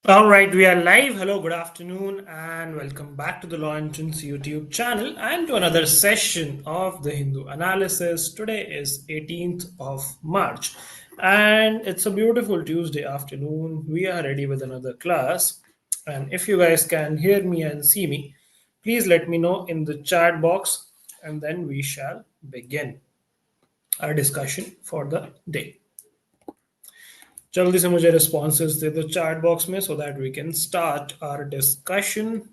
All right, we are live. Hello, good afternoon, and welcome back to the Law Entrance YouTube channel and to another session of the Hindu analysis. Today is 18th of March, and it's a beautiful Tuesday afternoon. We are ready with another class. And if you guys can hear me and see me, please let me know in the chat box, and then we shall begin our discussion for the day. जल्दी से मुझे responses दे दो chat box में so that we can start our discussion.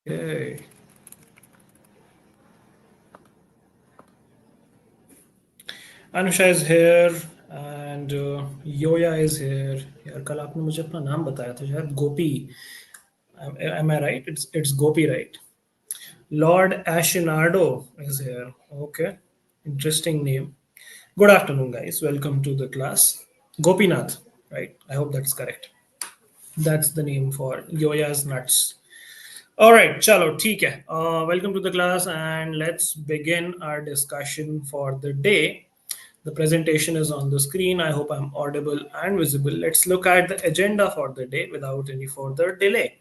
Okay. Anusha is here and Yoya is here. यार कल आपने मुझे अपना नाम बताया था शायद गोपी. Am I right? It's Gopi, right? Lord Ashinardo is here. Okay, interesting name. Good afternoon, guys. Welcome to the class. Gopinath, right? I hope that's correct. That's the name for Yoya's nuts. All right, chalo, theek hai. Welcome to the class and let's begin our discussion for the day. The presentation is on the screen. I hope I'm audible and visible. Let's look at the agenda for the day without any further delay.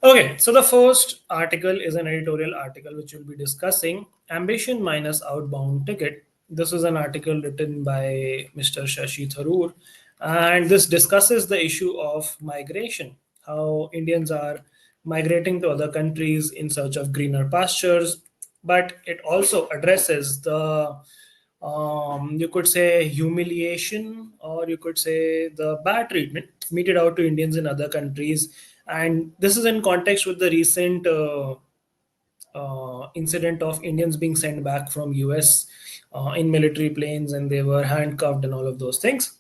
Okay, so the first article is an editorial article which we'll be discussing Ambition minus Outbound Ticket. This is an article written by Mr. Shashi Tharoor, and this discusses the issue of migration, how Indians are migrating to other countries in search of greener pastures, but it also addresses the you could say humiliation, or you could say the bad treatment meted out to Indians in other countries. And this is in context with the recent incident of Indians being sent back from US in military planes, and they were handcuffed and all of those things.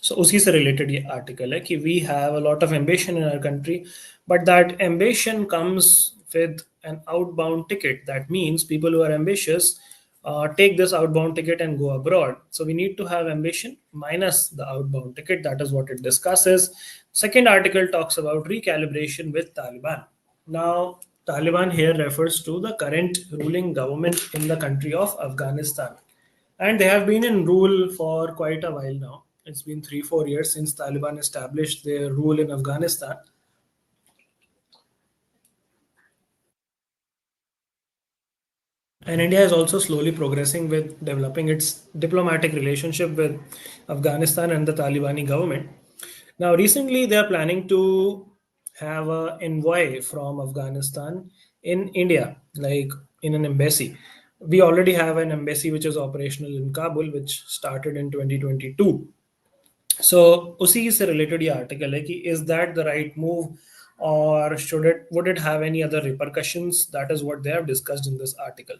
So उसी से related ये article है कि we have a lot of ambition in our country, but that ambition comes with an outbound ticket. That means people who are ambitious take this outbound ticket and go abroad. So we need to have ambition minus the outbound ticket. That is what it discusses. Second article talks about recalibration with Taliban. Now, Taliban here refers to the current ruling government in the country of Afghanistan. And they have been in rule for quite a while now. It's been 3-4 years since Taliban established their rule in Afghanistan. And India is also slowly progressing with developing its diplomatic relationship with Afghanistan and the Talibani government. Now, recently, they are planning to have an envoy from Afghanistan in India, like in an embassy. We already have an embassy which is operational in Kabul, which started in 2022. So उसी से related ये article है कि is that the right move, or would it have any other repercussions? That is what they have discussed in this article.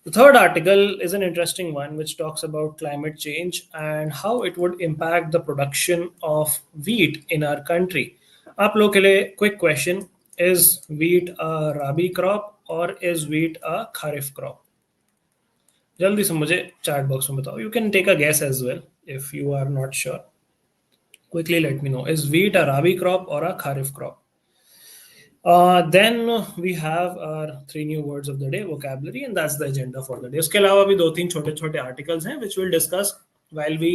The third article is an interesting one which talks about climate change and how it would impact the production of wheat in our country. आप लोग के लिए quick question: is wheat a rabi crop or is wheat a kharif crop? जल्दी से मुझे chat box में बताओ. You can take a guess as well if you are not sure. Quickly let me know. Is wheat a rabi crop or a kharif crop? Then we have our 3 new words of the day vocabulary, and that's the agenda for the day. उसके अलावा भी 2-3 छोटे-छोटे articles हैं which we'll discuss while we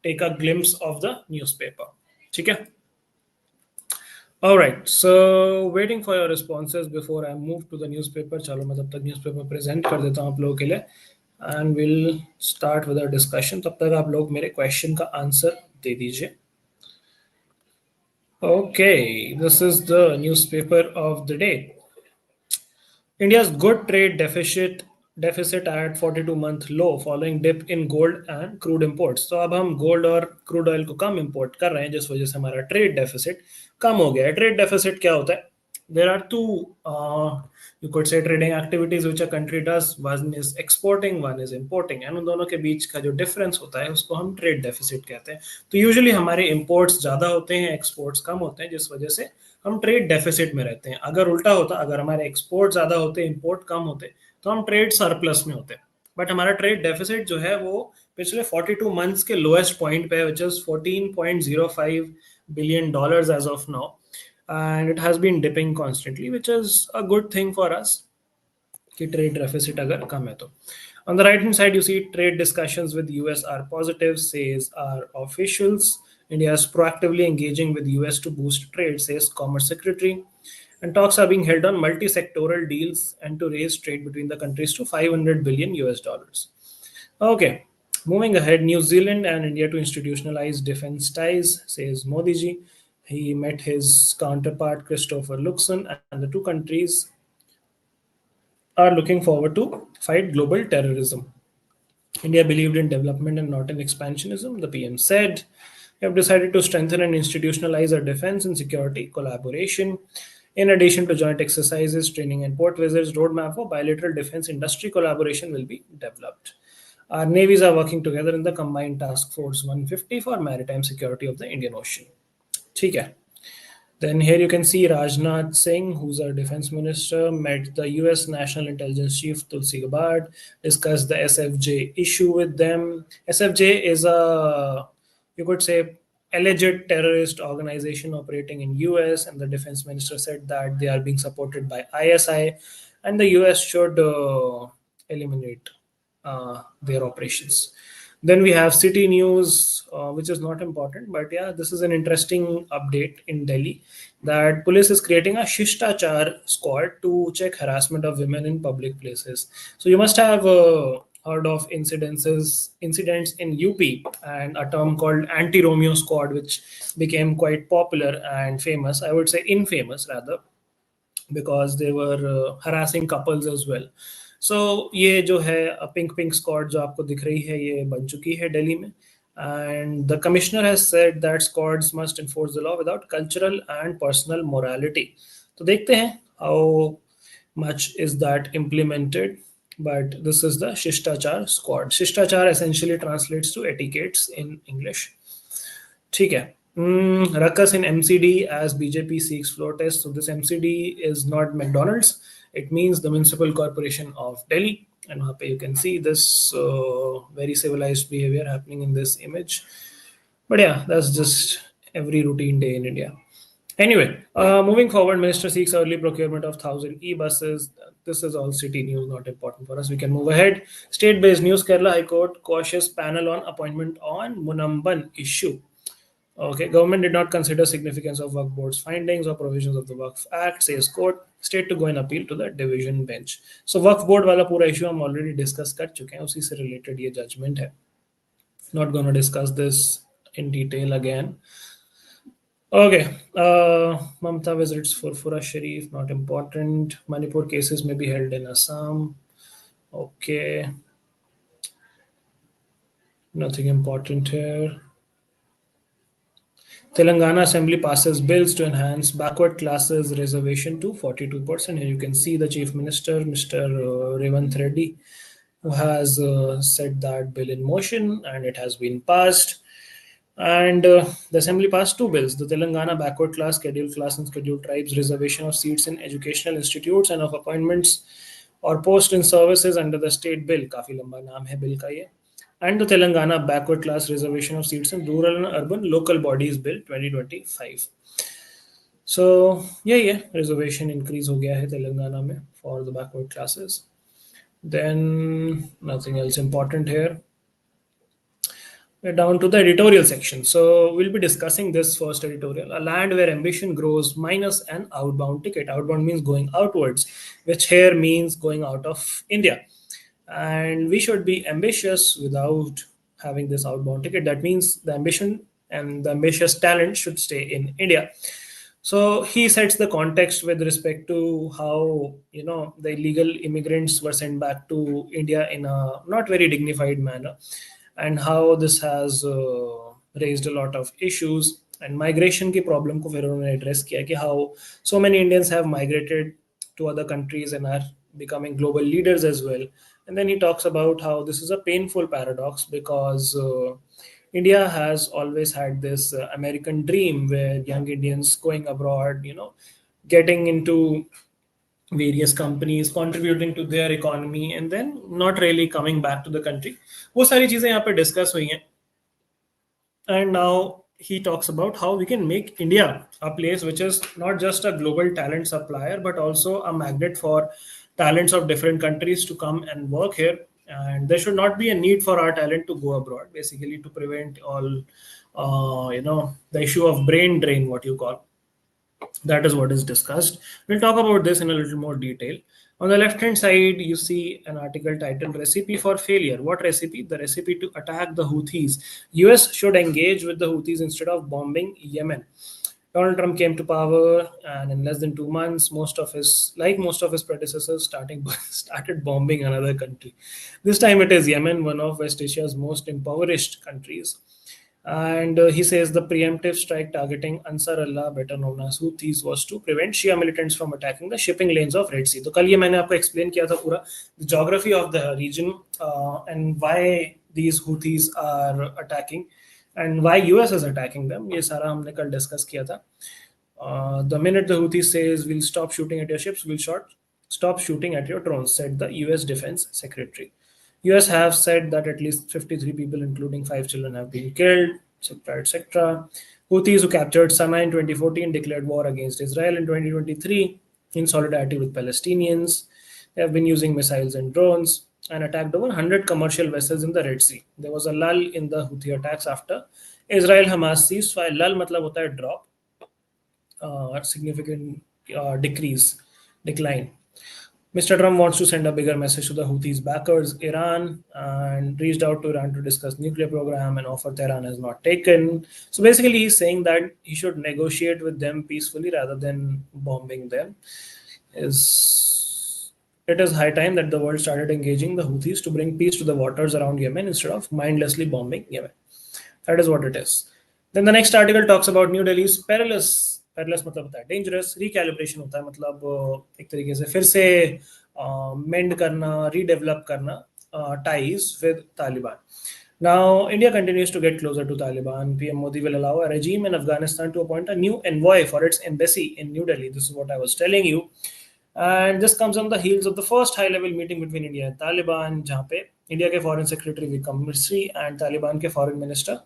take a glimpse of the newspaper. ठीक है? All right. So waiting for your responses before I move to the newspaper. चलो मैं तब तक newspaper present कर देता हूँ आप लोगों के लिए, and we'll start with our discussion. तब तक आप लोग मेरे question का answer दे दीजिए. Okay, this is the newspaper of the day. India's good trade deficit at 42-month low following dip in gold and crude imports. तो अब हम gold और crude oil को कम import कर रहे हैं जिस वजह से हमारा trade deficit कम हो गया है. Trade deficit क्या होता है? There are two, you could say, trading activities which a country does. One is exporting, one is importing, and उन दोनों के बीच का जो difference होता है उसको हम trade deficit कहते हैं. तो usually हमारे imports ज़्यादा होते हैं, exports कम होते हैं, जिस वजह से हम ट्रेड डेफिसिट में रहते हैं. अगर उल्टा होता, अगर हमारे एक्सपोर्ट ज्यादा होते, इंपोर्ट कम होते, तो हम ट्रेड सरप्लस में होते. बट हमारा ट्रेड डेफिसिट जो है वो पिछले 42 मंथ्स के लोएस्ट पॉइंट पे, which is $14.05 billion as of now, and it has been dipping constantly, which is a good thing for us. कि trade deficit अगर कम है तो. On the right hand side, you see trade discussions with US are positive, says our officials. India is proactively engaging with US to boost trade, says Commerce Secretary. And talks are being held on multi-sectoral deals and to raise trade between the countries to 500 billion US dollars. Okay, moving ahead, New Zealand and India to institutionalize defense ties, says Modi ji. He met his counterpart Christopher Luxon, and the two countries are looking forward to fight global terrorism. India believed in development and not in expansionism, the PM said. We have decided to strengthen and institutionalize our defense and security collaboration. In addition to joint exercises, training, and port visits, roadmap for bilateral defense industry collaboration will be developed. Our navies are working together in the Combined Task Force 150 for maritime security of the Indian Ocean. ठीक है. Then here you can see Rajnath Singh, who's our defense minister, met the US National Intelligence Chief Tulsi Gabbard, discussed the SFJ issue with them. SFJ is a, you could say, alleged terrorist organization operating in US, and the defense minister said that they are being supported by ISI, and the US should eliminate their operations. Then we have city news, which is not important, but yeah, this is an interesting update in Delhi that police is creating a Shishtachar squad to check harassment of women in public places. So you must have heard of incidents in UP and a term called anti-Romeo squad, which became quite popular and famous. I would say infamous rather, because they were harassing couples as well. So ये जो है pink pink squad जो आपको दिख रही है ये बन चुकी है दिल्ली में. And the commissioner has said that squads must enforce the law without cultural and personal morality. तो देखते हैं how much is that implemented. But this is the Shishtachar squad. Shishtachar essentially translates to etiquettes in English. ठीक है. Ruckus in MCD as BJP seeks floor test. So this MCD is not McDonald's. It means the Municipal Corporation of Delhi. And वहाँ पे you can see this very civilized behavior happening in this image. But yeah, that's just every routine day in India. Anyway, moving forward, Minister seeks early procurement of 1,000 e-buses. This is all city news, not important for us. We can move ahead. State-based news, Kerala High Court cautious panel on appointment on Munamban issue. Okay, government did not consider significance of Waqf Board's findings or provisions of the Waqf Act, says court. State to go and appeal to the division bench. So Waqf Board वाला पूरा issue हम already discuss कर चुके हैं, उसी से related ये judgment है. Not gonna discuss this in detail again. Okay, Mamta visits Furfura Sharif, not important. Manipur cases may be held in Assam. Okay, nothing important here. Telangana Assembly passes bills to enhance backward classes reservation to 42%. Here you can see the Chief Minister, Mr. Revanth Reddy, who has set that bill in motion and it has been passed. And the Assembly passed two bills, the Telangana Backward Class, and Scheduled Tribes Reservation of Seats in Educational Institutes and of Appointments or Post in Services under the State Bill. काफी लंबा नाम है bill का ये. And the Telangana Backward Class Reservation of Seats in Rural and Urban Local Bodies Bill 2025. So yeah, reservation increase हो गया है तेलंगाना में for the backward classes. Then nothing else important here. We're down to the editorial section. So we'll be discussing this first editorial. A land where ambition grows minus an outbound ticket. Outbound means going outwards, which here means going out of India. And we should be ambitious without having this outbound ticket. That means the ambition and the ambitious talent should stay in India. So he sets the context with respect to how the illegal immigrants were sent back to India in a not very dignified manner, and how this has raised a lot of issues. And migration की problem को फिर उन्होंने address किया कि how so many Indians have migrated to other countries and are becoming global leaders as well. And then he talks about how this is a painful paradox because India has always had this American dream where young Indians going abroad, getting into various companies, contributing to their economy, and then not really coming back to the country. वो सारी चीजें यहाँ पे discuss हुई हैं. And now he talks about how we can make India a place which is not just a global talent supplier, but also a magnet for talents of different countries to come and work here, and there should not be a need for our talent to go abroad, basically to prevent all the issue of brain drain, what you call. That is what is discussed. We'll talk about this in a little more detail. On the left hand side, you see an article titled Recipe for Failure. What recipe? The recipe to attack the Houthis. US should engage with the Houthis instead of bombing Yemen. Donald Trump came to power, and in less than 2 months, most of his predecessors, started bombing another country. This time it is Yemen, one of West Asia's most impoverished countries. And he says the preemptive strike targeting Ansar Allah, better known as Houthis, was to prevent Shia militants from attacking the shipping lanes of Red Sea. तो कल ये मैंने आपको explain किया था पूरा the geography of the region and why these Houthis are attacking and why US is attacking them. ये सारा हमने कल discuss किया था. The minute the Houthis says we'll stop shooting at your ships, stop shooting at your drones, said the US Defense Secretary. US have said that at least 53 people, including 5 children, have been killed, etc., etc. Houthis, who captured Sana'a in 2014, declared war against Israel in 2023 in solidarity with Palestinians. They have been using missiles and drones and attacked over 100 commercial vessels in the Red Sea. There was a lull in the Houthi attacks after Israel-Hamas ceasefire. Lull matlab hota hai drop, significant decline. Mr. Trump wants to send a bigger message to the Houthis' backers, Iran, and reached out to Iran to discuss nuclear program, and offer Tehran has not taken. So basically, he's saying that he should negotiate with them peacefully rather than bombing them. It is high time that the world started engaging the Houthis to bring peace to the waters around Yemen instead of mindlessly bombing Yemen. That is what it is. Then the next article talks about New Delhi's perilous मतलब होता है dangerous, recalibration होता है मतलब एक तरीके से फिर से मेंड करना, रीडेवलप करना ties with Taliban. Now, India continues to get closer to Taliban. PM Modi will allow a regime in Afghanistan to appoint a new envoy for its embassy in New Delhi. This is what I was telling you. And this comes on the heels of the first high-level meeting between India and Taliban, जहाँ पे India के foreign secretary Vikram Misri and Taliban के foreign minister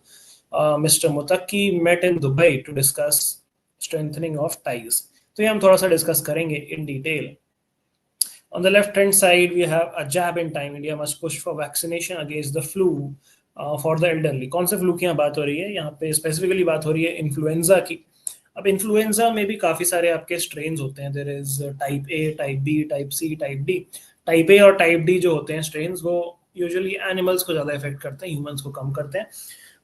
Mr. Mutaki met in Dubai to discuss strengthening of ties. तो ये हम थोड़ा सा discuss करेंगे in detail. On the left hand side, we have a jab in time. India must push for vaccination against the flu for the elderly. कौन से flu की यहाँ बात हो रही है? यहाँ पे स्पेसिफिकली बात हो रही है इन्फ्लुएंजा की. अब इन्फ्लुएंजा में भी काफी सारे आपके स्ट्रेन्स होते हैं. There is type A, type B, type C, type D. Type A और टाइप डी जो होते हैं स्ट्रेन्स, वो यूजुअली एनिमल्स को ज्यादा इफेक्ट करते हैं, ह्यूमंस को कम करते हैं.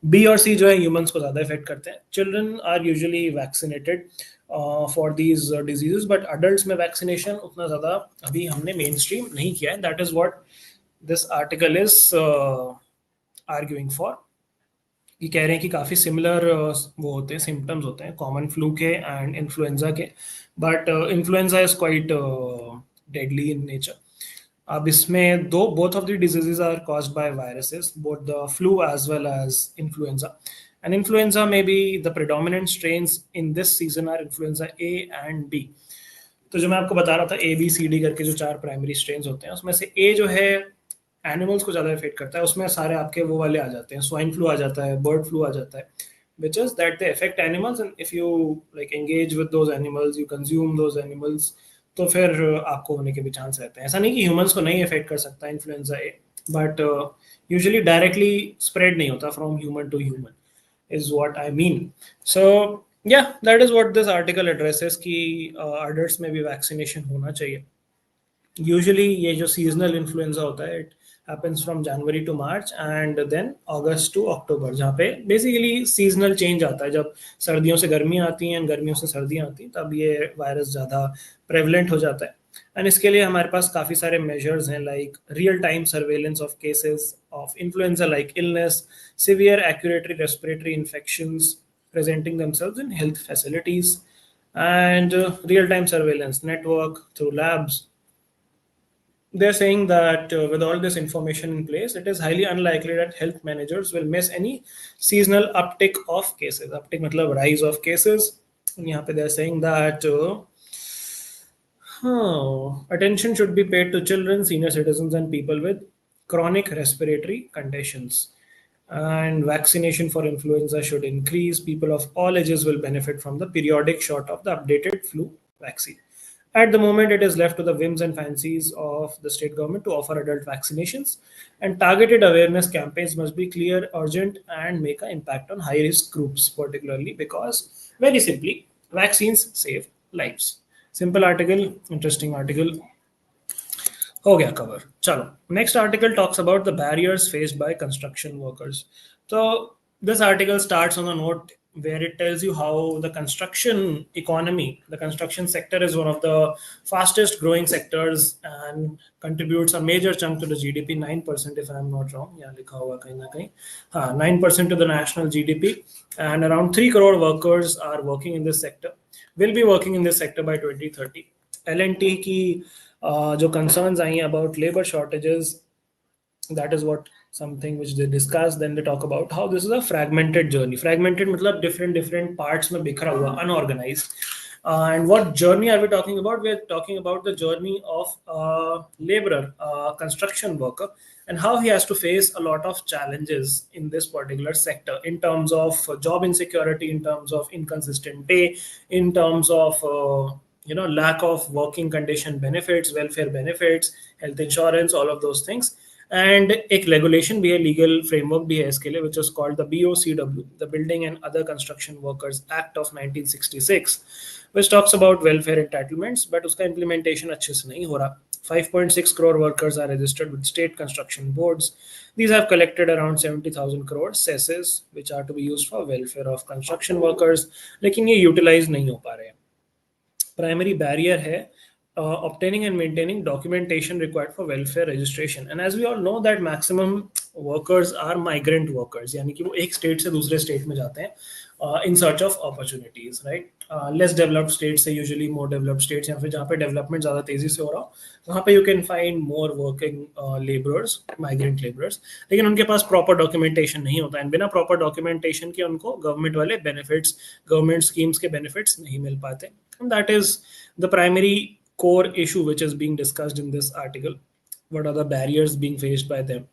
बी और सी जो है ह्यूमंस को ज्यादा इफेक्ट करते हैं. Children are usually vaccinated for these diseases, but adults में वैक्सीनेशन उतना ज्यादा अभी हमने मेन स्ट्रीम नहीं किया है. That is what this article is arguing for. ये कह रहे हैं कि काफी सिमिलर वो होते हैं, सिम्टम्स होते हैं कॉमन फ्लू के एंड इन्फ्लुएंजा के, but influenza is quite deadly in nature. अब इसमें both of the diseases are caused by viruses, both the flu as well as influenza. And influenza, maybe the predominant strains in this season are influenza A and B. तो जो मैं आपको बता रहा था A, B, C, D करके जो 4 primary strains होते हैं, उसमें से A जो है एनिमल्स को ज़्यादा इफेक्ट करता है. उसमें सारे आपके वो वाले आ जाते हैं, स्वाइन फ्लू आ जाता है, बर्ड फ्लू आ जाता है, which is that they affect animals, and if you like engage with those animals, you consume those animals, तो फिर आपको होने के भी चांस रहते हैं. ऐसा नहीं कि ह्यूमंस को नहीं इफेक्ट कर सकता influenza A, but usually directly spread नहीं होता from human to human, is what I mean. So yeah that is what this article addresses कि अडल्ट्स में भी वैक्सीनेशन होना चाहिए. यूजुअली ये जो सीजनल इन्फ्लुएंजा होता है, it happens from January to March and then August to October, जहाँ पे बेसिकली सीजनल चेंज आता है. जब सर्दियों से गर्मियाँ आती हैं, गर्मियों से सर्दियाँ आती हैं, तब ये वायरस ज़्यादा प्रेवलेंट हो जाता है. एंड इसके लिए हमारे पास काफ़ी सारे मेजर्स हैं, like real time surveillance of cases of influenza like illness, severe acute respiratory infections presenting themselves in health facilities, and real-time surveillance network through labs. They're saying that with all this information in place, it is highly unlikely that health managers will miss any seasonal uptick of cases. Uptick matlab rise of cases. And यहाँ पे they're saying that attention should be paid to children, senior citizens, and people with chronic respiratory conditions. And vaccination for influenza should increase. People of all ages will benefit from the periodic shot of the updated flu vaccine. At the moment, it is left to the whims and fancies of the state government to offer adult vaccinations, and targeted awareness campaigns must be clear, urgent, and make an impact on high risk groups, particularly because, very simply, vaccines save lives. Simple article, interesting article. हो गया cover चलो next article talks about the barriers faced by construction workers तो this article starts on a note where it tells you how the construction economy, the construction sector is one of the fastest growing sectors and contributes a major chunk to the GDP, 9% if I'm not wrong. Yeah, लिखा हुआ कहीं ना कहीं. 9% to the national GDP, and around 3 crore workers are working in this sector, will be working in this sector by 2030. L&T की जो concerns I about labor shortages, that is what something which they discuss. Then they talk about how this is a fragmented journey. Fragmented मतलब different parts में बिखरा हुआ, unorganized. And what journey are we talking about? We're talking about the journey of a laborer, a construction worker, and how he has to face a lot of challenges in this particular sector in terms of job insecurity, in terms of inconsistent pay, in terms of lack of working condition benefits, welfare benefits, health insurance, all of those things. And एक regulation भी है, legal framework भी है इसके लिए, which is called the BOCW, the Building and Other Construction Workers Act of 1966, which talks about welfare entitlements, but उसका implementation अच्छे से नहीं हो रहा. 5.6 crore workers are registered with state construction boards. These have collected around 70,000 crore cesses, which are to be used for welfare of construction workers. लेकिन ये utilize नहीं हो पा रहे हैं. Primary barrier है obtaining and maintaining documentation required for welfare registration. And as we all know that maximum workers are migrant workers, यानी कि वो एक state से दूसरे state में जाते हैं in search of opportunities, right? Less developed states से usually more developed states, या फिर जहाँ पे development ज़्यादा तेजी से हो रहा हो, वहाँ पे you can find more working laborers, migrant laborers. लेकिन उनके पास proper documentation नहीं होता है, बिना proper documentation के उनको government वाले benefits, government schemes के benefits नहीं मिल पाते. And that is the primary core issue which is being discussed in this article. What are the barriers being faced by them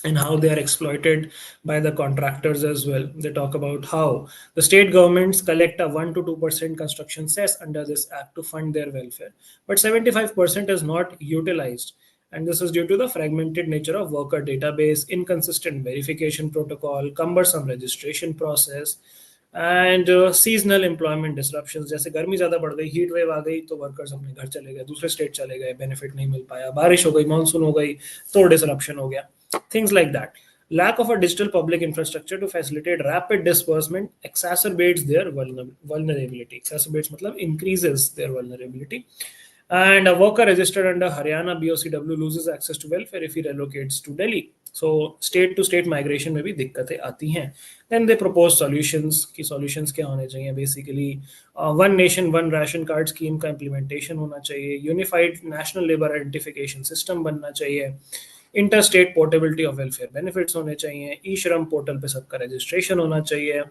and how they are exploited by the contractors as well. They talk about how the state governments collect a 1 to 2% construction cess under this act to fund their welfare, but 75% is not utilized. And this is due to the fragmented nature of worker database, inconsistent verification protocol, cumbersome registration process, and seasonal employment disruptions. जैसे गर्मी ज़्यादा बढ़ गई, heat wave आ गई, तो workers अपने घर चले गए, दूसरे स्टेट चले गए, बेनिफिट नहीं मिल पाया. बारिश हो गई, मानसून हो गई, तो डिसरप्शन हो गया. Things like that. Lack of a digital public infrastructure to facilitate rapid disbursement exacerbates their vulnerability. Exacerbates मतलब increases their vulnerability. And a worker registered under Haryana BOCW loses access to welfare if he relocates to Delhi. So state to state migration में भी दिक्कतें आती हैं. Then they propose solutions. कि solutions क्या होने चाहिए? Basically, one nation one ration card scheme का implementation होना चाहिए. Unified national labor identification system बनना चाहिए. Interstate portability of welfare benefits होने चाहिए. ई श्रम पोर्टल पे सबका रजिस्ट्रेशन होना चाहिए.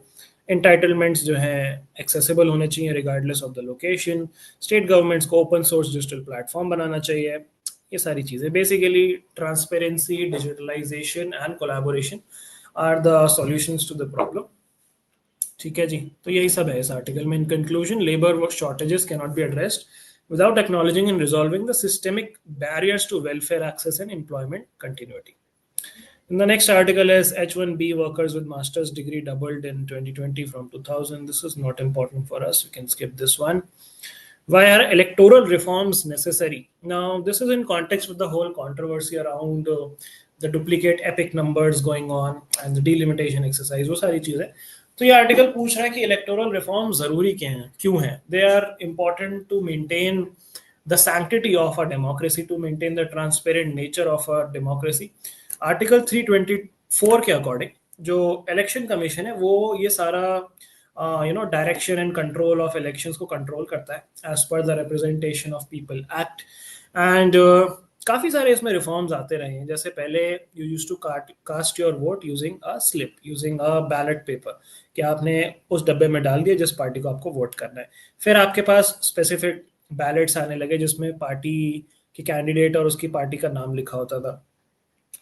एंटाइटलमेंट्स जो हैं एक्सेसिबल होने चाहिए regardless of the location. State governments को ओपन सोर्स डिजिटल प्लेटफॉर्म बनाना चाहिए. ये सारी चीज़ें basically transparency, digitalization and collaboration are the solutions to the problem. ठीक है जी, तो यही सब है इस आर्टिकल में. In conclusion, labour shortages can not be addressed without acknowledging and resolving the systemic barriers to welfare access and employment continuity. In the next article is H1B workers with master's degree doubled in 2020 from 2000. This is not important for us. We can skip this one. Why are electoral reforms necessary? Now, this is in context with the whole controversy around the duplicate epic numbers going on and the delimitation exercise. वो सारी चीज़ें. तो ये article पूछ रहा है कि electoral reform जरूरी क्यों हैं. They are important to maintain the sanctity of a democracy, to maintain the transparent nature of a democracy. Article 324 के अकॉर्डिंग जो इलेक्शन कमीशन है वो ये सारा direction and control of elections को कंट्रोल करता है as per the representation of people act. And काफ़ी सारे इसमें रिफॉर्म्स आते रहे हैं. जैसे पहले you used to cast your vote using a slip, using a ballot paper, कि आपने उस डब्बे में डाल दिया जिस पार्टी को आपको वोट करना है. फिर आपके पास स्पेसिफिक बैलेट्स आने लगे जिसमें पार्टी के कैंडिडेट और उसकी पार्टी का नाम लिखा होता था.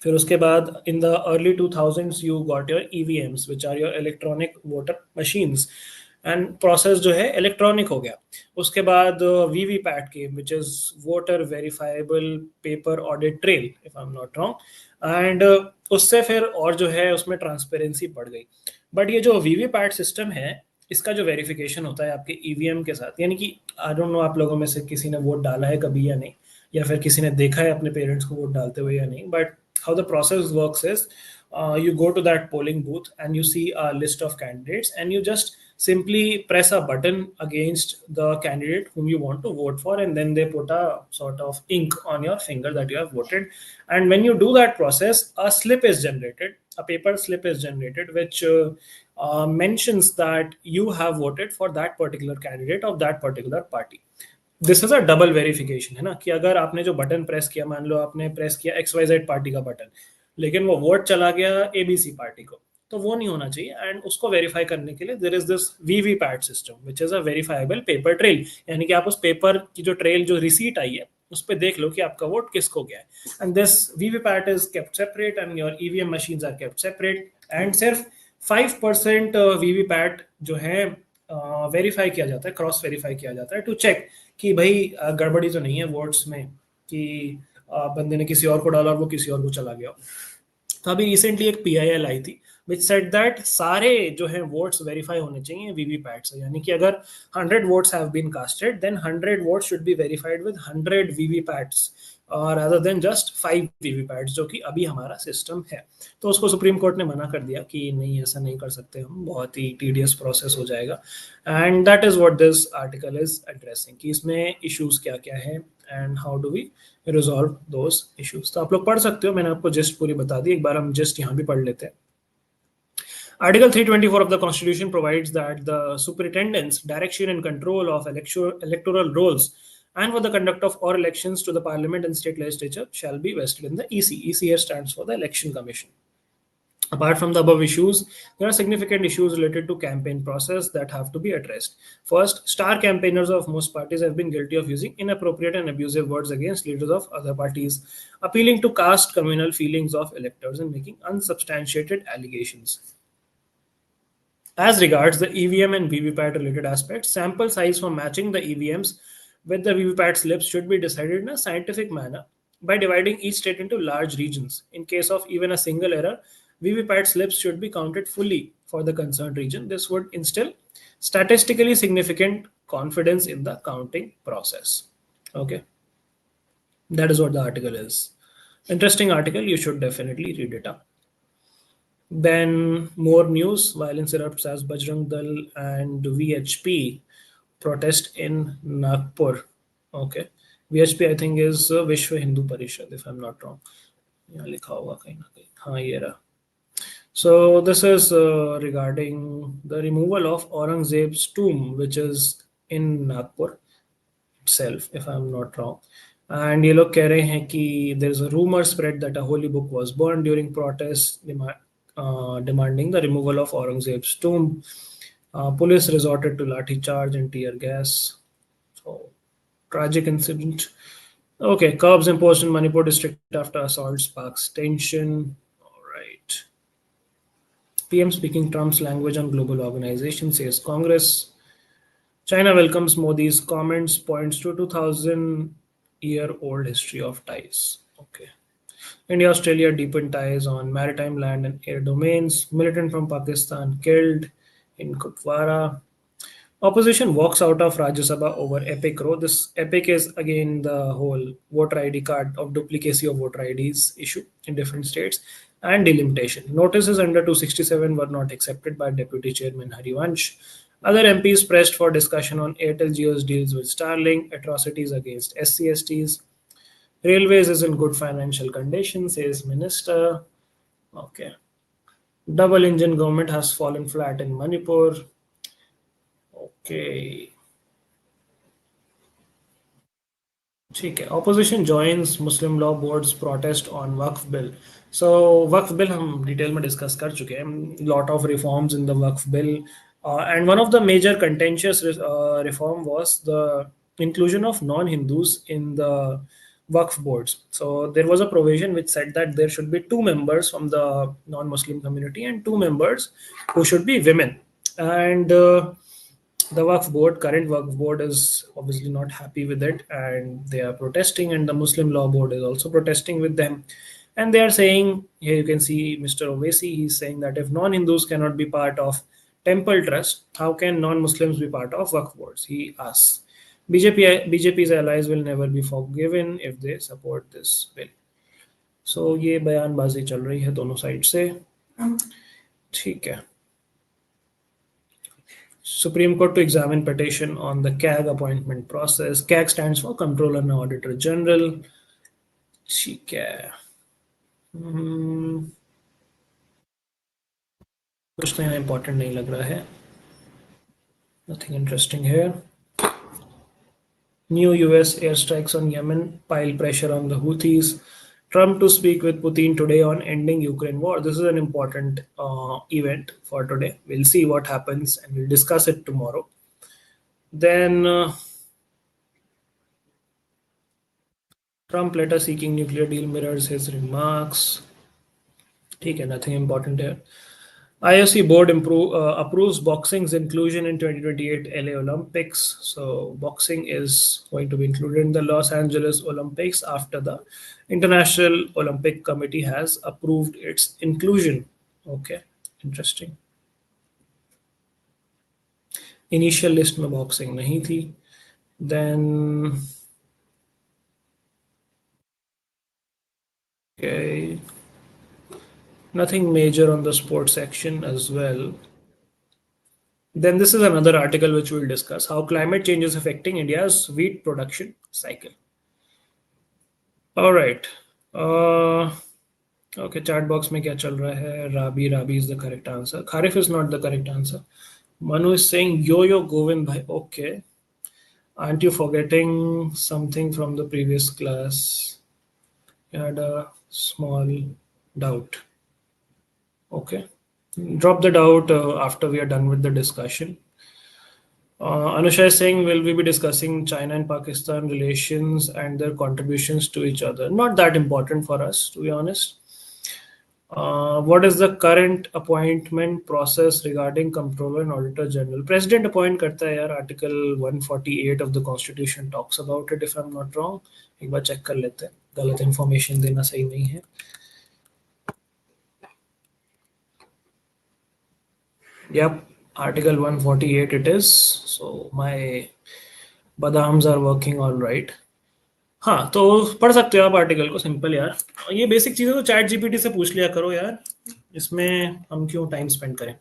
फिर उसके बाद in the early 2000s you got your EVMs, which are your electronic voter machines. And process जो है इलेक्ट्रॉनिक हो गया। उसके बाद वीवीपैट के, which is voter verifiable paper audit trail, if I am not wrong, and उससे फिर और जो है उसमें ट्रांसपेरेंसी बढ़ गई। बट ये जो वीवीपैट सिस्टम है, इसका जो वेरिफिकेशन होता है आपके ईवीएम के साथ, यानी कि आई डोंट नो आप लोगों में से किसी ने वोट डाला है कभी या नहीं, या फिर किसी ने देखा है अपने पेरेंट्स को वोट डालते हुए या नहीं, but how the process works is you go to that polling booth and you see a list of candidates, and you just simply press a button against the candidate whom you want to vote for, and then they put a sort of ink on your finger that you have voted. And when you do that process, a slip is generated, a paper slip is generated, which mentions that you have voted for that particular candidate of that particular party. This is a double verification, है ना, कि अगर आपने जो button press किया, मान लो आपने press किया XYZ पार्टी का बटन, लेकिन वो वोट चला गया ABC पार्टी को, तो वो नहीं होना चाहिए। एंड उसको वेरीफाई करने के लिए there is this VVPAT system which is a verifiable paper trail, यानी कि आप उस पेपर की जो ट्रेल, जो रिसीट आई है, उस पर देख लो कि आपका वोट किसको गया है। And this VVPAT is kept separate and your EVM machines are kept separate, and सिर्फ 5% वीवीपैट जो है वेरीफाई किया जाता है, क्रॉस वेरीफाई किया जाता है टू चेक कि भाई गड़बड़ी तो नहीं है वोट्स में, कि बंदे ने किसी और को डाला और वो किसी और को चला गया। तो अभी रिसेंटली एक PIL आई थी विच सेड दैट सारे जो है वोट्स वेरीफाई होने चाहिए वीवीपैट से, यानी कि अगर 100 votes have been casted, then 100 votes should be verified with 100 VVPATs rather than just 5 VVPATs, जो कि अभी हमारा सिस्टम है। तो उसको सुप्रीम कोर्ट ने मना कर दिया कि नहीं, ऐसा नहीं कर सकते हम, बहुत ही टीडियस प्रोसेस हो जाएगा। And that is what this article is addressing, कि इसमें इश्यूज क्या क्या है and how do we resolve those issues. तो आप लोग पढ़ सकते हो, मैंने आपको जस्ट पूरी बता दी, एक बार हम जस्ट यहाँ भी पढ़ लेते हैं। Article 324 of the Constitution provides that the superintendence, direction, and control of electoral rolls and for the conduct of all elections to the Parliament and state legislature shall be vested in the EC. EC here stands for the Election Commission. Apart from the above issues, there are significant issues related to campaign process that have to be addressed. First, star campaigners of most parties have been guilty of using inappropriate and abusive words against leaders of other parties, appealing to caste communal feelings of electors and making unsubstantiated allegations. As regards the EVM and VVPAT related aspects, sample size for matching the EVMs with the VVPAT slips should be decided in a scientific manner by dividing each state into large regions. In case of even a single error, VVPAT slips should be counted fully for the concerned region. This would instill statistically significant confidence in the counting process. Okay, that is what the article is. Interesting article, you should definitely read it up. Then more news, violence erupts as Bajrang Dal and VHP protest in Nagpur. Okay, VHP I think is Vishwa Hindu Parishad, if I'm not wrong. यहाँ लिखा होगा कहीं ना कहीं, हाँ ये रहा. So this is regarding the removal of Aurangzeb's tomb, which is in Nagpur itself, if I'm not wrong. And ये लोग कह रहे हैं कि there is a rumor spread that a holy book was burned during protests demanding the removal of Aurangzeb's tomb. Police resorted to lathi charge and tear gas. So tragic incident. Okay, curbs imposed in Manipur district after assault sparks tension. All right. PM speaking Trump's language on global organization, says Congress. China welcomes Modi's comments, points to 2000-year-old history of ties. Okay. India, Australia deepen ties on maritime, land, and air domains. Militant from Pakistan killed in Kutwara. Opposition walks out of Rajya Sabha over epic row. This epic is again the whole voter ID card of duplicacy of voter IDs issue in different states and delimitation. Notices under 267 were not accepted by Deputy Chairman Harivansh. Other MPs pressed for discussion on Airtel Jio's deals with Starlink, atrocities against SC/STs. Railways is in good financial condition, says Minister. Okay. Double engine government has fallen flat in Manipur. Okay. ठीक है. Opposition joins Muslim Law Board's protest on Waqf Bill. So Waqf Bill हम detail में discuss कर चुके हैं. Lot of reforms in the Waqf Bill, and one of the major contentious reform was the inclusion of non-Hindus in the Waqf boards. So there was a provision which said that there should be 2 members from the non-Muslim community and 2 members who should be women. And the Waqf board, current Waqf board, is obviously not happy with it, and they are protesting, and the Muslim law board is also protesting with them. And they are saying, here you can see Mr. Owaisi, he's saying that if non-Hindus cannot be part of temple trust, how can non-Muslims be part of Waqf boards? He asks. BJP's allies will never be forgiven if they support this bill. So ये बयानबाजी चल रही है दोनों side से. ठीक है. Supreme Court to examine petition on the CAG appointment process. CAG stands for Comptroller and Auditor General. ठीक है. कुछ तो यहाँ important नहीं लग रहा है. Nothing interesting here. New US airstrikes on Yemen pile pressure on the Houthis. Trump to speak with Putin today on ending Ukraine war. This is an important event for today. We'll see what happens and we'll discuss it tomorrow. Then Trump letter seeking nuclear deal mirrors his remarks. Okay, nothing important here. IOC board approves boxing's inclusion in 2028 LA Olympics. So boxing is going to be included in the Los Angeles Olympics after the International Olympic Committee has approved its inclusion. Okay, interesting. Initial list में boxing नहीं थी. Then okay, nothing major on the sports section as well. Then this is another article which we'll discuss, how climate change is affecting India's wheat production cycle. All right. Okay, chat box में क्या चल रहा है? Rabi is the correct answer. Kharif is not the correct answer. Manu is saying yo Govind bhai. Okay. Aren't you forgetting something from the previous class? You had a small doubt. Okay. Drop the doubt after we are done with the discussion. Anusha is saying, will we be discussing China and Pakistan relations and their contributions to each other? Not that important for us, to be honest. What is the current appointment process regarding Comptroller and Auditor General? President appoint करता है यार. Article 148 of the Constitution talks about it, if I'm not wrong. एक बार check कर लेते हैं. गलत information देना सही नहीं है. Yep, Article 148 it is. So my badams are working all right. हाँ, तो पढ़ सकते हो आप आर्टिकल को. सिंपल यार. ये बेसिक चीजें तो चैट जीपीटी से पूछ लिया करो यार. इसमें हम क्यों टाइम स्पेंड करें.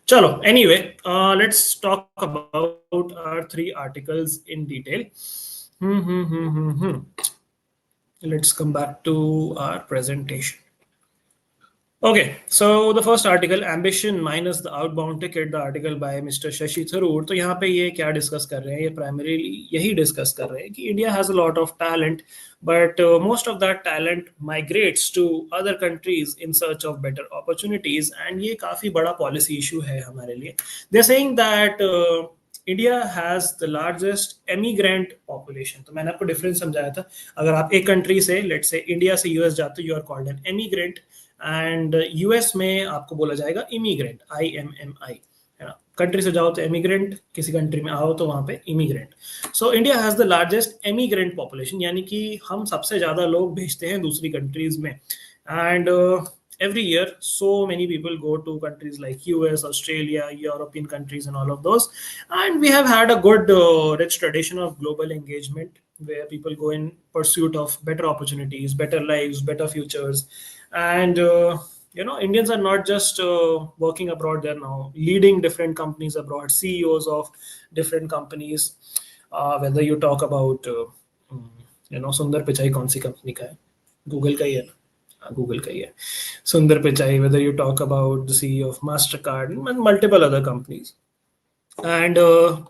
चलो, anyway, let's talk about our 3 articles in detail. Let's come back to our presentation. Okay, so the first article, ambition minus the outbound ticket, the article by Mr. Shashi Tharoor. तो यहाँ पे ये क्या discuss कर रहे हैं? ये primarily यही डिस्कस कर रहे हैं कि India has a lot of talent, but most of that talent migrates to other countries in search of better opportunities, and ये काफी बड़ा policy issue है हमारे लिए. They're saying that India has the largest emigrant population. तो मैंने आपको difference समझाया था. अगर आप एक country से, let's say India से US जाते हो, you are called an emigrant. And US में आपको बोला जाएगा इमिग्रेंट, IMMI, है ना. कंट्री से जाओ तो इमिग्रेंट, किसी कंट्री में आओ तो वहां पे immigrant. So India has the largest immigrant population, यानी कि हम सबसे ज्यादा लोग भेजते हैं दूसरी कंट्रीज में. And every year so many people go to countries like US, Australia, European countries and all of those, and we have had a good rich tradition of global engagement where people go in pursuit of better opportunities, better lives, better futures. And Indians are not just working abroad, they're now leading different companies abroad, CEOs of different companies. Whether you talk about Sundar Pichai, kaun si company ka hai? Google ka hi hai na. Google ka hi hai. Sundar Pichai, whether you talk about the CEO of MasterCard and multiple other companies. And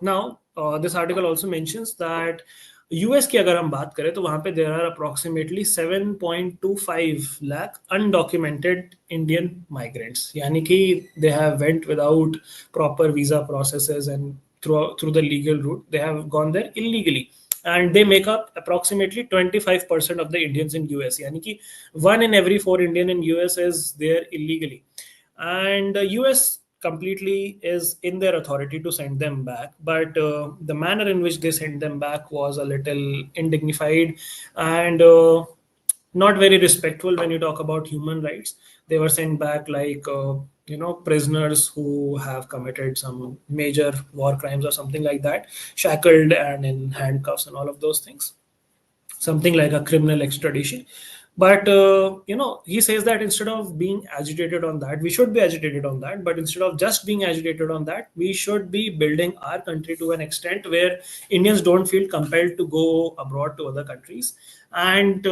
now this article also mentions that US की अगर हम बात करें तो वहां पे there are approximately 7.25 lakh undocumented Indian migrants, यानी कि they have went without proper visa processes and through the legal route they have gone there illegally, and they make up approximately 25% of the Indians in US, यानी कि 1 in every 4 Indian in US is there illegally. And US completely is in their authority to send them back, but the manner in which they sent them back was a little indignified and not very respectful when you talk about human rights. They were sent back like prisoners who have committed some major war crimes or something like that, shackled and in handcuffs and all of those things, something like a criminal extradition. But he says that instead of being agitated on that, we should be agitated on that, but instead of just being agitated on that, we should be building our country to an extent where Indians don't feel compelled to go abroad to other countries. And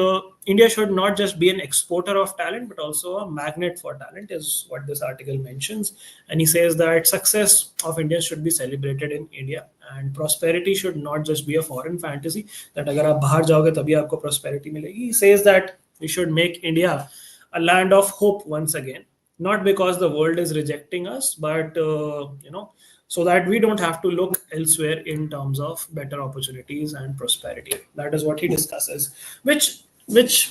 India should not just be an exporter of talent but also a magnet for talent, is what this article mentions. And he says that success of India should be celebrated in India, and prosperity should not just be a foreign fantasy that अगर आप बाहर जाओगे तभी आपको prosperity मिलेगी. He says that we should make India a land of hope once again, not because the world is rejecting us, but so that we don't have to look elsewhere in terms of better opportunities and prosperity. That is what he discusses, which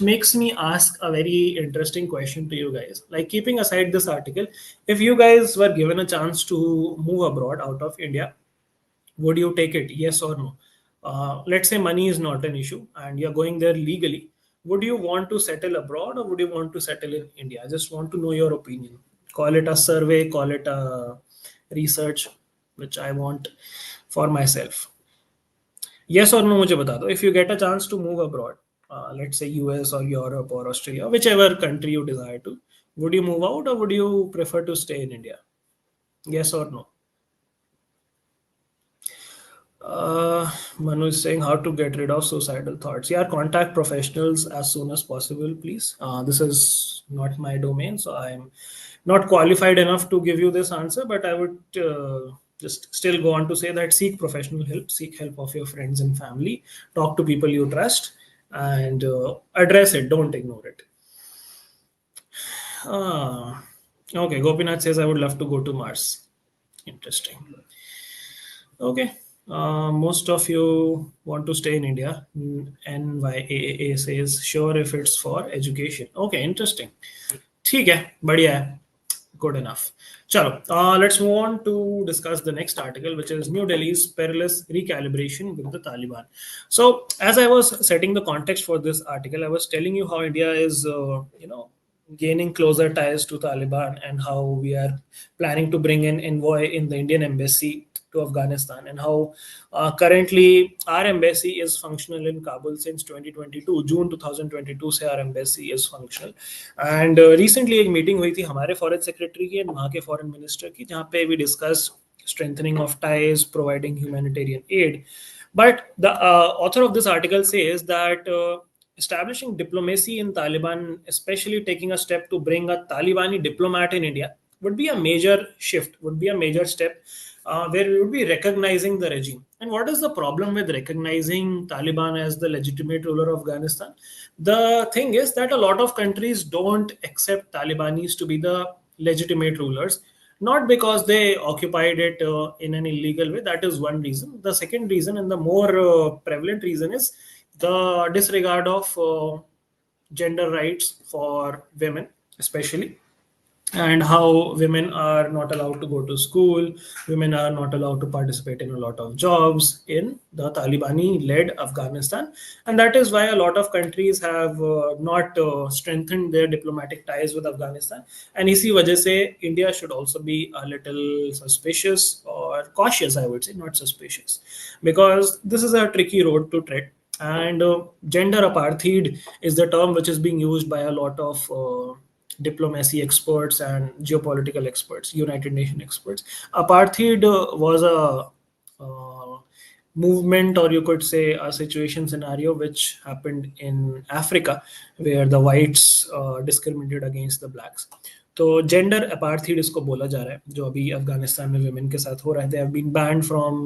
makes me ask a very interesting question to you guys. Like, keeping aside this article, if you guys were given a chance to move abroad out of India, would you take it? Yes or no? Let's say money is not an issue and you're going there legally. Would you want to settle abroad or would you want to settle in India? I just want to know your opinion. Call it a survey, call it a research, which I want for myself. Yes or no, मुझे बता दो. If you get a chance to move abroad, let's say US or Europe or Australia, whichever country you desire to, would you move out or would you prefer to stay in India? Yes or no? Manu is saying how to get rid of suicidal thoughts. Yeah, contact professionals as soon as possible, please. This is not my domain, so I'm not qualified enough to give you this answer, but I would just still go on to say that seek professional help, seek help of your friends and family, talk to people you trust, and address it. Don't ignore it. Okay, Gopinath says, I would love to go to Mars. Interesting. Okay. Most of you want to stay in India. NYAA says, sure, if it's for education. Okay, interesting. ठीक है, बढ़िया है. Good enough. Chalo, let's move on to discuss the next article, which is New Delhi's perilous recalibration with the Taliban. So, as I was setting the context for this article, I was telling you how India is, gaining closer ties to Taliban and how we are planning to bring in envoy in the Indian embassy to Afghanistan, and how currently our embassy is functional in Kabul since 2022. June 2022 से our embassy is functional. And recently एक meeting हुई थी हमारे foreign secretary की and वहाँ के foreign minister की, जहाँ पे we discussed strengthening of ties, providing humanitarian aid. But the author of this article says that establishing diplomacy in Taliban, especially taking a step to bring a Talibani diplomat in India, would be a major shift, would be a major step where we would be recognizing the regime. And what is the problem with recognizing Taliban as the legitimate ruler of Afghanistan? The thing is that a lot of countries don't accept Talibanis to be the legitimate rulers, not because they occupied it in an illegal way. That is one reason. The second reason, and the more prevalent reason, is the disregard of gender rights for women, especially, and how women are not allowed to go to school, women are not allowed to participate in a lot of jobs in the Talibani-led Afghanistan. And that is why a lot of countries have not strengthened their diplomatic ties with Afghanistan. And इसी वजह से India should also be a little suspicious or cautious, I would say, not suspicious, because this is a tricky road to tread. And gender apartheid is the term which is being used by a lot of diplomacy experts and geopolitical experts, United Nations experts. Apartheid was a movement, or you could say a situation scenario, which happened in Africa, where the whites discriminated against the blacks. तो gender apartheid इसको बोला जा रहा है, जो अभी अफगानिस्तान में women के साथ हो रहा है. They have been banned from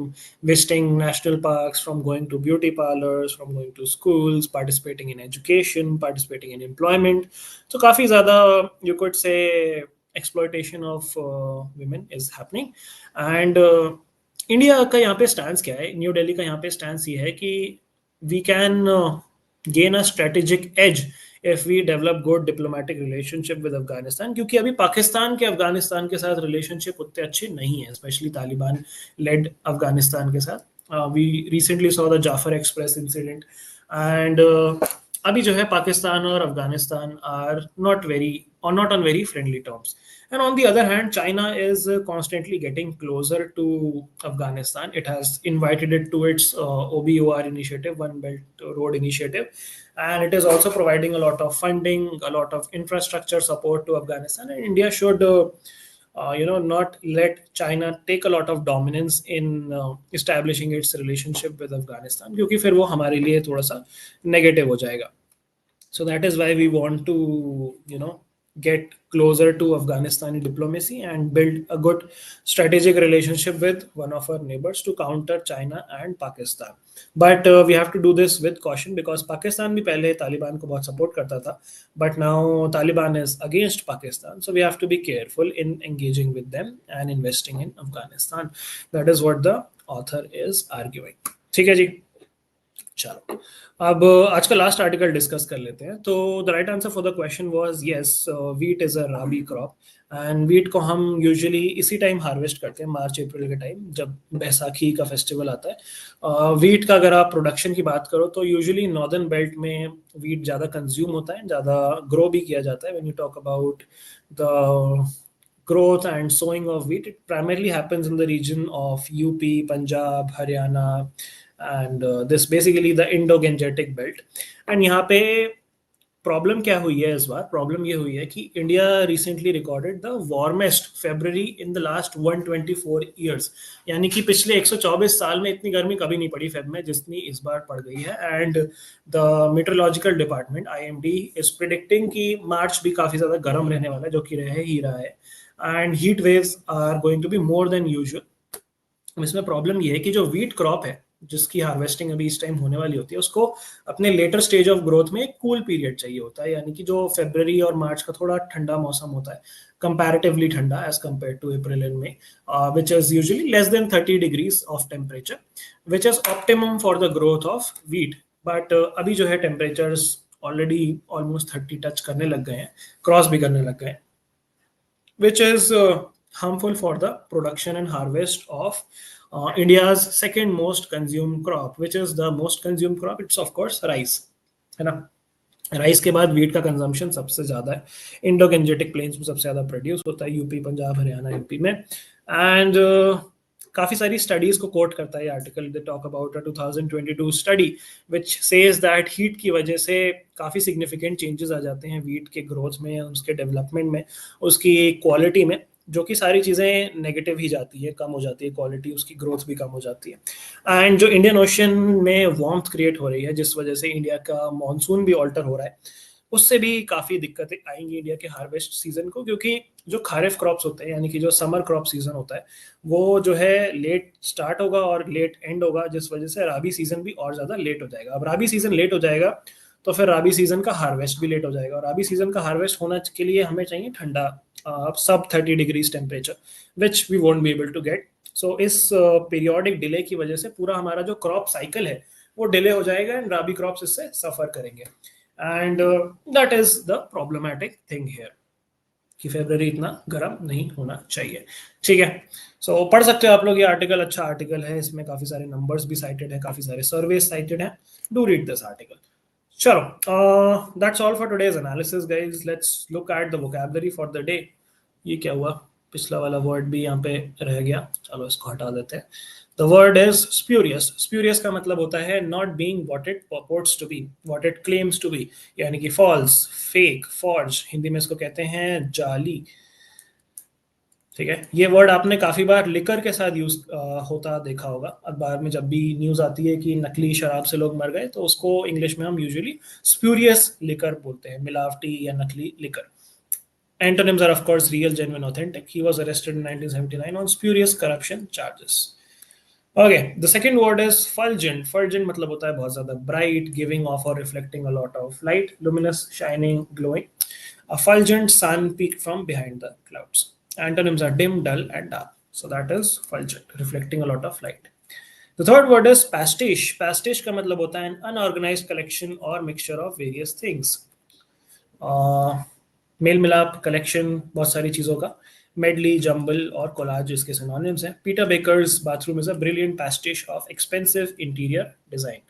visiting national parks, from going to beauty parlours, from going to schools, participating in education, participating in employment. तो काफ़ी ज़्यादा you could say exploitation of women is happening. And India का यहाँ पे stand क्या है, new Delhi का यहाँ पे स्टैंड ये है कि we can gain a strategic edge if we develop good diplomatic relationship with Afghanistan, क्योंकि अभी पाकिस्तान के अफगानिस्तान के साथ relationship उतने अच्छे नहीं है, especially तालिबान led अफगानिस्तान के साथ. We recently saw the Jafar Express incident, and अभी जो है पाकिस्तान और Afghanistan are not on very friendly terms. And on the other hand, China is constantly getting closer to Afghanistan. It has invited it to its OBOR initiative, One Belt Road Initiative, and it is also providing a lot of funding, a lot of infrastructure support to Afghanistan. And India should, not let China take a lot of dominance in establishing its relationship with Afghanistan, क्योंकि फिर वो हमारे लिए थोड़ा सा negative हो जाएगा. So that is why we want to, get closer to Afghanistani diplomacy and build a good strategic relationship with one of our neighbors to counter China and Pakistan. But we have to do this with caution, because Pakistan भी पहले तालिबान को बहुत support करता था, but now Taliban is against Pakistan. So we have to be careful in engaging with them and investing in Afghanistan. That is what the author is arguing. ठीक है जी. चलो, अब आज का लास्ट आर्टिकल डिस्कस कर लेते हैं. तो the right answer for the question was yes, wheat is a rabi crop, and wheat को हम यूजुअली इसी टाइम हार्वेस्ट करते हैं, मार्च अप्रैल के टाइम, जब बैसाखी का फेस्टिवल आता है. वीट का अगर आप प्रोडक्शन की बात करो तो यूजुअली नॉर्दर्न बेल्ट में वीट ज़्यादा कंज्यूम होता है, ज़्यादा ग्रो भी किया जाता है. When you talk about the growth and sowing of wheat, it primarily happens in the region of UP, Punjab, Haryana, and this basically the Indo-Gangetic belt. And यहाँ पे प्रॉब्लम क्या हुई है इस बार? प्रॉब्लम ये हुई है कि India recently recorded the warmest February in the last 124 years, यानी कि पिछले 124 साल में इतनी गर्मी कभी नहीं पड़ी फेब में जितनी इस बार पड़ गई है. And the meteorological department IMD is predicting कि मार्च भी काफी ज्यादा गर्म रहने वाला है, जो कि रह ही रहा है. And heat waves are going to be more than usual. इसमें प्रॉब्लम ये है कि जो वीट क्रॉप है, जिसकी हार्वेस्टिंग अभी इस टाइम होने वाली होती है, उसको अपने लेटर स्टेज ऑफ ग्रोथ में एक कूल पीरियड चाहिए होता है, यानी कि जो फरवरी और मार्च का थोड़ा ठंडा मौसम होता है, कंपैरेटिवली ठंडा as compare to April and May, which is usually less than 30 degrees of temperature, which is optimum for the growth of wheat. But अभी जो है टेम्परेचर्स ऑलरेडी ऑलमोस्ट 30 टच करने लग गए हैं, क्रॉस भी करने लग गए हैं, which is harmful for the production and harvest of India's second most consumed crop, which is the most consumed crop. It's of course rice, है ना. राइस के बाद वीट का कंजम्पशन सबसे ज्यादा है. इंडो गंजेटिक प्लेन्स में सबसे ज्यादा प्रोड्यूस होता है, यूपी, पंजाब, हरियाणा, यूपी में. एंड काफी सारी स्टडीज को कोट करता है article. They talk about a 2022 study which says that heat की वजह से काफी सिग्निफिकेंट चेंजेस आ जाते हैं वीट के ग्रोथ में, उसके डेवलपमेंट में, उसकी क्वालिटी में, जो कि सारी चीज़ें नेगेटिव ही जाती है, कम हो जाती है क्वालिटी, उसकी ग्रोथ भी कम हो जाती है. एंड जो इंडियन ओशन में वार्मथ क्रिएट हो रही है, जिस वजह से इंडिया का मानसून भी ऑल्टर हो रहा है, उससे भी काफ़ी दिक्कतें आएंगी इंडिया के हार्वेस्ट सीजन को. क्योंकि जो खारिफ क्रॉप्स होते हैं, यानी कि जो समर क्रॉप सीजन होता है, वो जो है लेट स्टार्ट होगा और लेट एंड होगा, जिस वजह से राबी सीजन भी और ज़्यादा लेट हो जाएगा. अब राबी सीजन लेट हो जाएगा तो फिर राबी सीजन का हार्वेस्ट भी लेट हो जाएगा, और राबी सीजन का हार्वेस्ट होना के लिए हमें चाहिए ठंडा, sub 30 degrees temperature, which we won't be able to get. So इस पीरियोडिक डिले की वजह से पूरा हमारा जो क्रॉप साइकिल है वो डिले हो जाएगा, एंड राबी क्रॉप्स इससे सफर करेंगे. And that is the problematic thing here, कि फेब्रुअरी इतना गर्म नहीं होना चाहिए. ठीक है, सो पढ़ सकते हो आप लोग ये आर्टिकल, अच्छा आर्टिकल है, इसमें काफी सारे नंबर्स भी साइटेड है, काफी सारे सर्वे साइटेड है. Do read this article. चलो, that's all for today's analysis, guys. Let's look at the vocabulary for the day. ये क्या हुआ? पिछला वाला वर्ड भी यहाँ पे रह गया, चलो इसको हटा देते हैं. The word is spurious. Spurious का मतलब होता है not being what it purports to be, what it claims to be, यानी कि false, fake, forged. हिंदी में इसको कहते हैं जाली. ठीक है, ये वर्ड आपने काफी बार लिकर के साथ यूज होता देखा होगा. अखबार में जब भी न्यूज आती है कि नकली शराब से लोग मर गए, तो उसको इंग्लिश में हम यूजुअली स्प्यूरियस लिकर बोलते हैं, मिलावटी या नकली liquor. Antonyms are of course real, genuine, authentic. He was arrested in 1979 on spurious corruption charges. Okay, the second word is fulgent. Fulgent मतलब होता है बहुत ज्यादा bright, giving off or reflecting a lot of light, luminous, shining, glowing. A fulgent sun peeked from behind the clouds. Antonyms are dim, dull, and dark. So that is fulgent, reflecting a lot of light. The third word is pastiche. Pastiche का मतलब होता है an unorganized collection or mixture of various things. मेल मिलाप, collection, बहुत सारी चीज़ों का, मेडली, जंबल और कोलाज इसके सिनोनिम्स हैं. Peter Baker's bathroom is a brilliant pastiche of expensive interior design.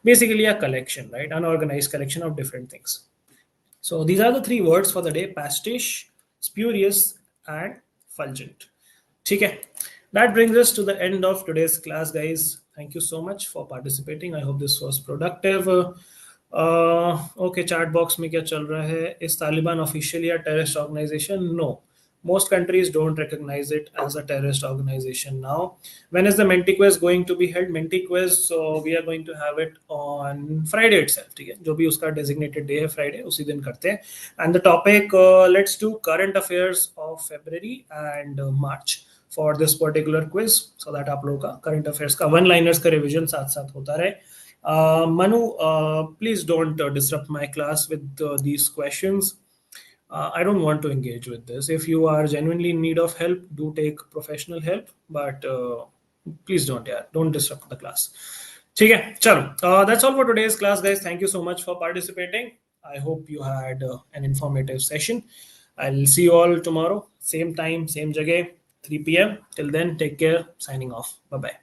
Basically a collection, right? Unorganized collection of different things. So these are the three words for the day: pastiche, spurious, and fulgent. ठीक है. That brings us to the end of today's class, guys. Thank you so much for participating. I hope this was productive. Okay, chat box में क्या चल रहा है? Is Taliban officially a terrorist organization? No. Most countries don't recognize it as a terrorist organization now. When is the Menti quiz going to be held? Menti quiz, so we are going to have it on Friday itself. ठीक है, जो भी उसका designated day है Friday, उसी दिन करते हैं. And the topic, let's do current affairs of February and March for this particular quiz, so that आप लोगों का current affairs का one liners का revision साथ साथ होता रहे. Manu, please don't disrupt my class with these questions. I don't want to engage with this. If you are genuinely in need of help, do take professional help, but please don't, yeah, don't disrupt the class. ठीक है, चलो. That's all for today's class, guys. Thank you so much for participating. I hope you had an informative session. I'll see you all tomorrow, same time, same jagah, 3 p.m. Till then, take care. Signing off. Bye bye.